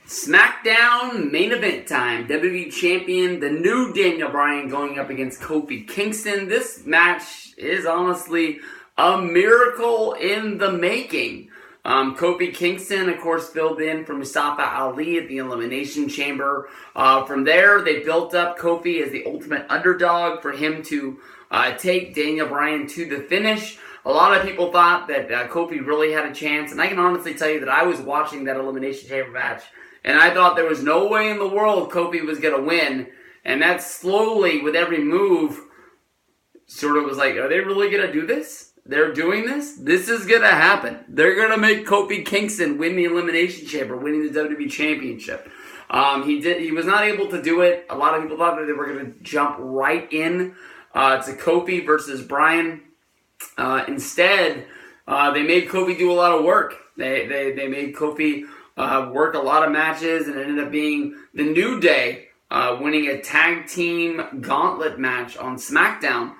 SmackDown main event time. WWE Champion, the new Daniel Bryan going up against Kofi Kingston. This match is honestly a miracle in the making. Kofi Kingston, of course, filled in for Mustafa Ali at the Elimination Chamber. From there, they built up Kofi as the ultimate underdog for him to take Daniel Bryan to the finish. A lot of people thought that Kofi really had a chance, and I can honestly tell you that I was watching that Elimination Chamber match, and I thought there was no way in the world Kofi was going to win, and that slowly, with every move, sort of was like, are they really going to do this? They're doing this? This is going to happen. They're going to make Kofi Kingston win the Elimination Chamber, winning the WWE Championship. He was not able to do it. A lot of people thought that they were going to jump right in to Kofi versus Bryan. Instead, they made Kofi do a lot of work. They made Kofi work a lot of matches, and it ended up being the New Day winning a tag team gauntlet match on SmackDown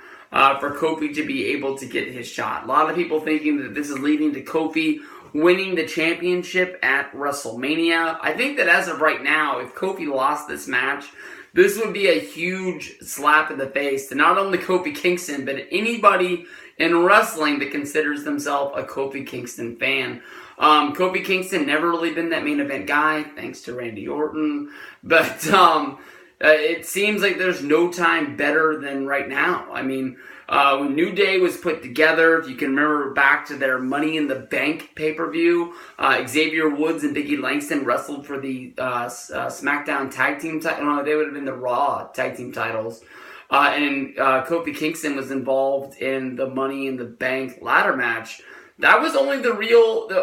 for Kofi to be able to get his shot. A lot of people thinking that this is leading to Kofi winning the championship at WrestleMania. I think that as of right now, if Kofi lost this match, this would be a huge slap in the face to not only Kofi Kingston, but anybody in wrestling that considers themselves a Kofi Kingston fan. Kofi Kingston never really been that main event guy, thanks to Randy Orton. But it seems like there's no time better than right now. I mean, when New Day was put together, if you can remember back to their Money in the Bank pay-per-view, Xavier Woods and Biggie Langston wrestled for the SmackDown tag team title. No, they would have been the Raw tag team titles. And Kofi Kingston was involved in the Money in the Bank ladder match. That was only the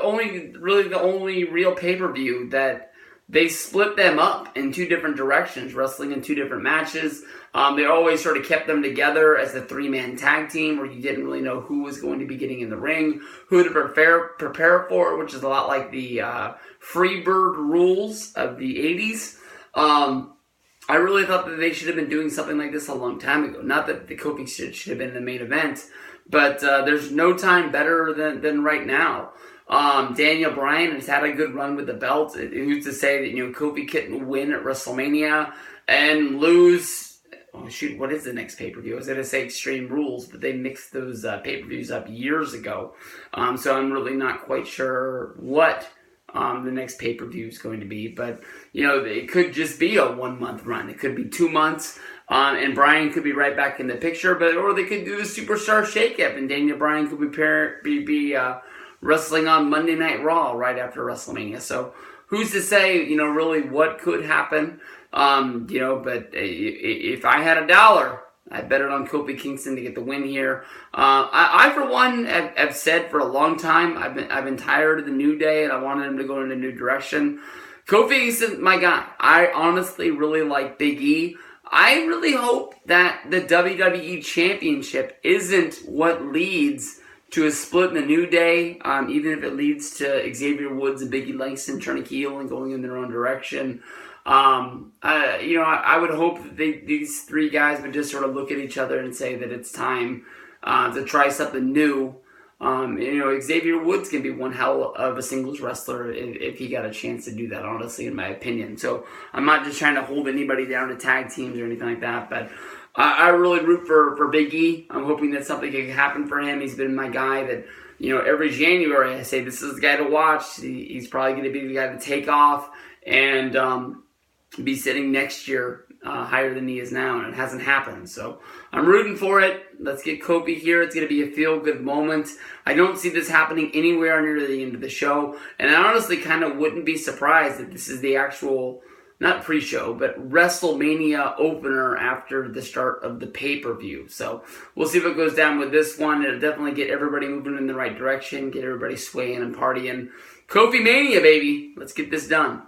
only real pay-per-view that they split them up in two different directions, wrestling in two different matches. They always sort of kept them together as a three-man tag team where you didn't really know who was going to be getting in the ring, who to prepare for, which is a lot like the Freebird rules of the 80s. I really thought that they should have been doing something like this a long time ago. Not that the Kofi should have been in the main event, but there's no time better than right now. Daniel Bryan has had a good run with the belt. Who's to say that Kofi couldn't win at WrestleMania and lose? Oh shoot, what is the next pay-per-view? I was going to say Extreme Rules, but they mixed those pay-per-views up years ago. So I'm really not quite sure what the next pay-per-view is going to be. But, it could just be a 1 month run. It could be 2 months. And Bryan could be right back in the picture. Or they could do the Superstar Shake-Up and Daniel Bryan could be wrestling on Monday Night Raw right after WrestleMania. So who's to say, really what could happen? But if I had $1, I'd bet it on Kofi Kingston to get the win here. I for one, have said for a long time, I've been tired of the New Day, and I wanted him to go in a new direction. Kofi isn't my guy. I honestly really like Big E. I really hope that the WWE Championship isn't what leads to a split in the New Day, even if it leads to Xavier Woods and Biggie Langston turning heel and going in their own direction. I would hope that these three guys would just sort of look at each other and say that it's time to try something new. Xavier Woods can be one hell of a singles wrestler if he got a chance to do that, honestly, in my opinion. So I'm not just trying to hold anybody down to tag teams or anything like that, but I really root for Big E. I'm hoping that something can happen for him. He's been my guy that, every January I say this is the guy to watch. He's probably going to be the guy to take off and be sitting next year higher than he is now, and it hasn't happened. So I'm rooting for it. Let's get Kofi here. It's going to be a feel-good moment. I don't see this happening anywhere near the end of the show, and I honestly kind of wouldn't be surprised if this is the actual, not pre-show, but WrestleMania opener after the start of the pay-per-view. So we'll see what goes down with this one. It'll definitely get everybody moving in the right direction, get everybody swaying and partying. Kofi Mania, baby. Let's get this done.